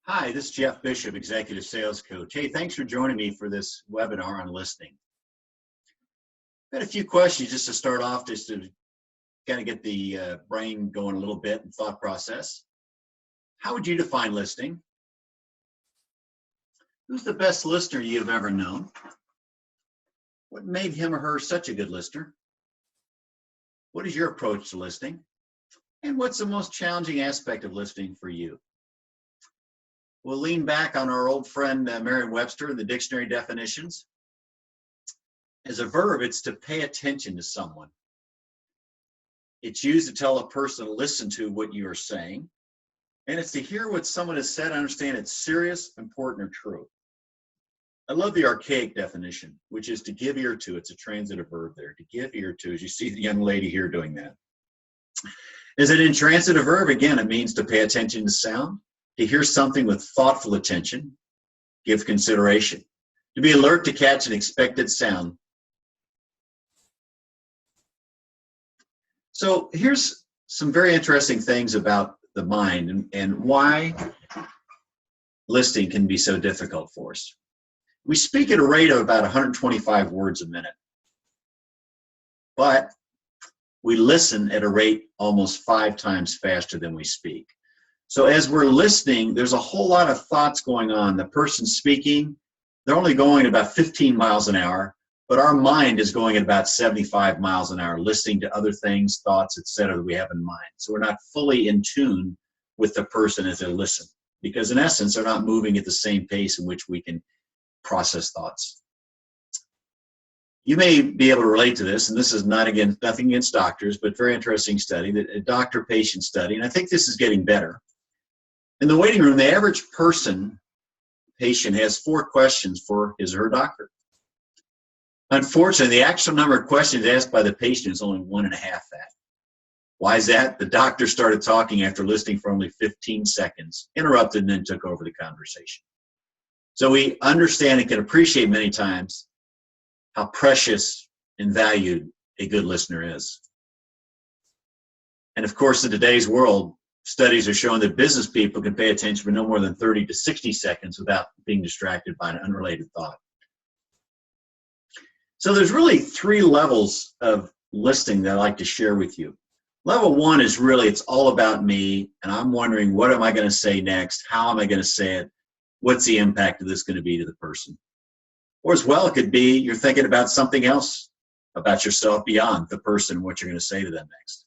Hi, this is Jeff Bishop, Executive Sales Coach. Hey, thanks for joining me for this webinar on listening. I've got a few questions just to start off, just to kind of get the brain going a little bit and thought process. How would you define listening? Who's the best listener you've ever known? What made him or her such a good listener? What is your approach to listening? And what's the most challenging aspect of listening for you? We'll lean back on our old friend Merriam-Webster and the dictionary definitions. As a verb, it's to pay attention to someone. It's used to tell a person to listen to what you are saying. And it's to hear what someone has said and understand it's serious, important, or true. I love the archaic definition, which is to give ear to. It's a transitive verb there, to give ear to, as you see the young lady here doing that. Is it intransitive verb? Again, it means to pay attention to sound. To hear something with thoughtful attention, give consideration. To be alert to catch an expected sound. So here's some very interesting things about the mind and why listening can be so difficult for us. We speak at a rate of about 125 words a minute, but we listen at a rate almost 5 times faster than we speak. So as we're listening, there's a whole lot of thoughts going on. The person speaking, they're only going about 15 miles an hour, but our mind is going at about 75 miles an hour, listening to other things, thoughts, etc. that we have in mind. So we're not fully in tune with the person as they listen, because in essence, they're not moving at the same pace in which we can process thoughts. You may be able to relate to this, and this is nothing against doctors, but very interesting study, a doctor-patient study, and I think this is getting better. In the waiting room, the average patient has 4 questions for his or her doctor. Unfortunately, the actual number of questions asked by the patient is only 1.5 that. Why is that? The doctor started talking after listening for only 15 seconds, interrupted, and then took over the conversation. So we understand and can appreciate many times how precious and valued a good listener is. And of course, in today's world, studies are showing that business people can pay attention for no more than 30 to 60 seconds without being distracted by an unrelated thought. So there's really 3 levels of listening that I'd like to share with you. Level 1 is really, it's all about me, and I'm wondering, what am I going to say next? How am I going to say it? What's the impact of this going to be to the person? Or as well, it could be you're thinking about something else about yourself beyond the person, what you're going to say to them next.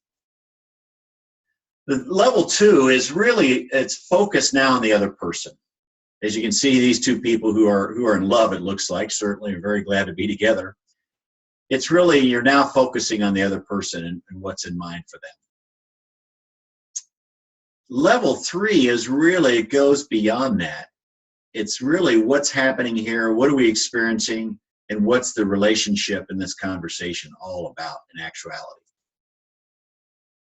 The level 2 is really, it's focused now on the other person. As you can see, these 2 people who are in love, it looks like, certainly are very glad to be together. It's really, you're now focusing on the other person and what's in mind for them. Level 3 is really, it goes beyond that. It's really what's happening here, what are we experiencing, and what's the relationship in this conversation all about in actuality.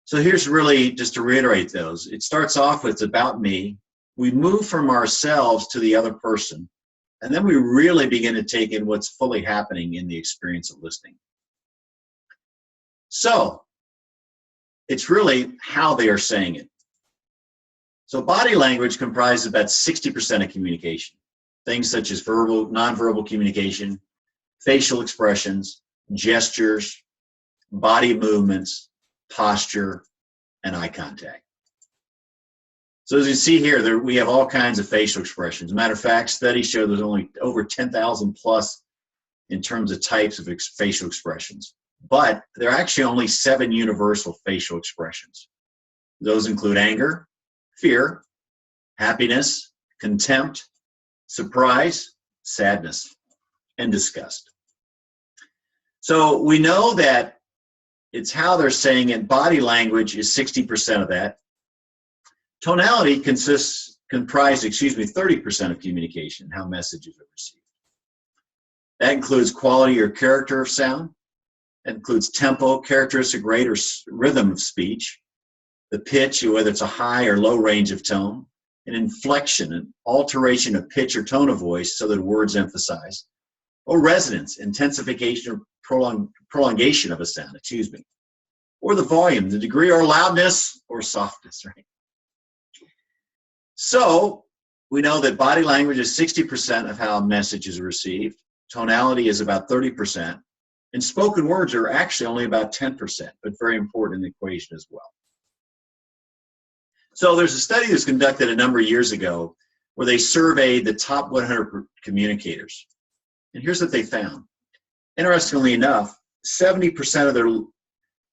So here's really, just to reiterate those, it starts off with it's about me. We move from ourselves to the other person, and then we really begin to take in what's fully happening in the experience of listening. So it's really how they are saying it. So body language comprises about 60% of communication. Things such as verbal, nonverbal communication, facial expressions, gestures, body movements, posture, and eye contact. So as you see here, we have all kinds of facial expressions. As a matter of fact, studies show there's only over 10,000 plus in terms of types of facial expressions. But there are actually only 7 universal facial expressions. Those include anger, fear, happiness, contempt, surprise, sadness, and disgust. So we know that it's how they're saying it. Body language is 60% of that. Tonality comprises 30% of communication, how messages are received. That includes quality or character of sound. That includes tempo, characteristic rate or rhythm of speech, the pitch, whether it's a high or low range of tone, an inflection, an alteration of pitch or tone of voice so that words emphasize, or resonance, intensification or prolongation of a sound, or the volume, the degree or loudness or softness, right? So We know that body language is 60% of how messages are received. Tonality is about 30%. And spoken words are actually only about 10%, but very important in the equation as well. So there's a study that was conducted a number of years ago where they surveyed the top 100 communicators. And here's what they found. Interestingly enough, 70% of their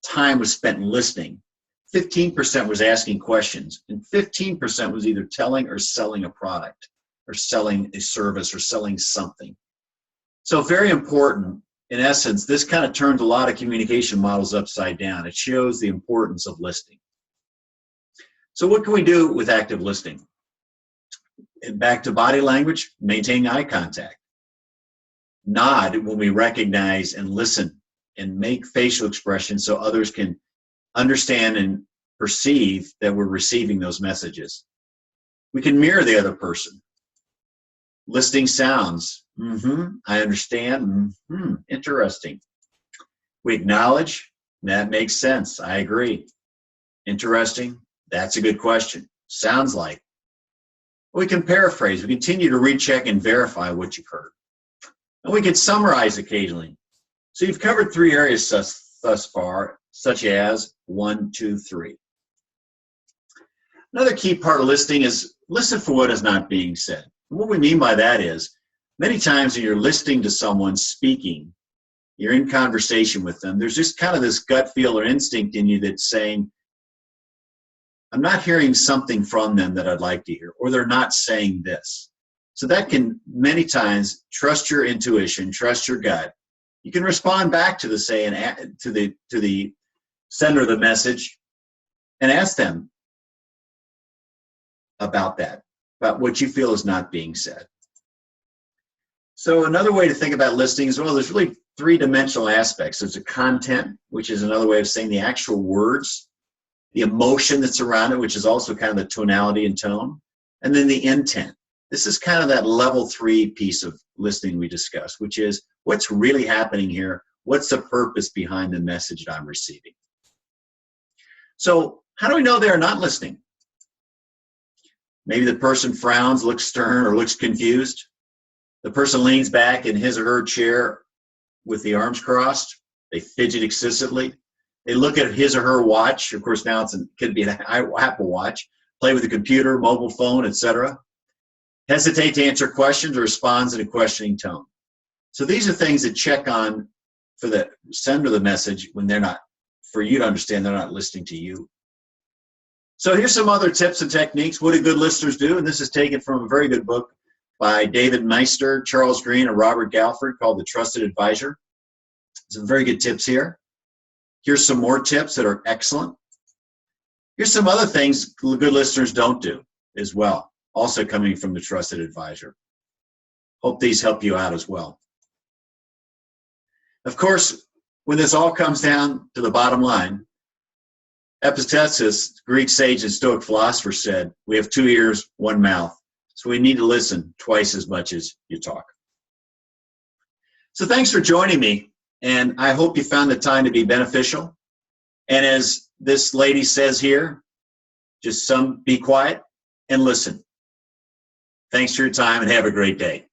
time was spent listening, 15% was asking questions, and 15% was either telling or selling a product, or selling a service, or selling something. So very important. In essence, this kind of turns a lot of communication models upside down. It shows the importance of listening. So what can we do with active listening? And back to body language, maintain eye contact. Nod when we recognize and listen, and make facial expressions so others can understand and perceive that we're receiving those messages. We can mirror the other person. Listening sounds, I understand, interesting. We acknowledge, that makes sense, I agree. Interesting, that's a good question, sounds like. We can paraphrase, we continue to recheck and verify what you've heard. And we can summarize occasionally. So you've covered 3 areas thus far, such as 1, 2, 3. Another key part of listening is listen for what is not being said. And what we mean by that is, many times when you're listening to someone speaking, you're in conversation with them, there's just kind of this gut feel or instinct in you that's saying, I'm not hearing something from them that I'd like to hear, or they're not saying this. So that can, many times, trust your intuition, trust your gut. You can respond back to the to the sender of the message and ask them about that, about what you feel is not being said. So another way to think about listening is, well, there's really 3-dimensional aspects. There's the content, which is another way of saying the actual words, the emotion that's around it, which is also kind of the tonality and tone, and then the intent. This is kind of that level 3 piece of listening we discussed, which is what's really happening here? What's the purpose behind the message that I'm receiving? So how do we know they're not listening? Maybe the person frowns, looks stern, or looks confused. The person leans back in his or her chair with the arms crossed. They fidget excessively. They look at his or her watch. Of course, now it could be an Apple Watch. Play with the computer, mobile phone, etc. Hesitate to answer questions or responds in a questioning tone. So these are things that check on for the sender of the message when they're not, for you to understand they're not listening to you. So here's some other tips and techniques. What do good listeners do? And this is taken from a very good book by David Meister, Charles Green, and Robert Galford called The Trusted Advisor. Some very good tips here. Here's some more tips that are excellent. Here's some other things good listeners don't do as well, also coming from The Trusted Advisor. Hope these help you out as well. Of course, when this all comes down to the bottom line, Epictetus, Greek sage and Stoic philosopher, said, we have 2 ears, 1 mouth, so we need to listen twice as much as you talk. So thanks for joining me, and I hope you found the time to be beneficial. And as this lady says here, just be quiet and listen. Thanks for your time and have a great day.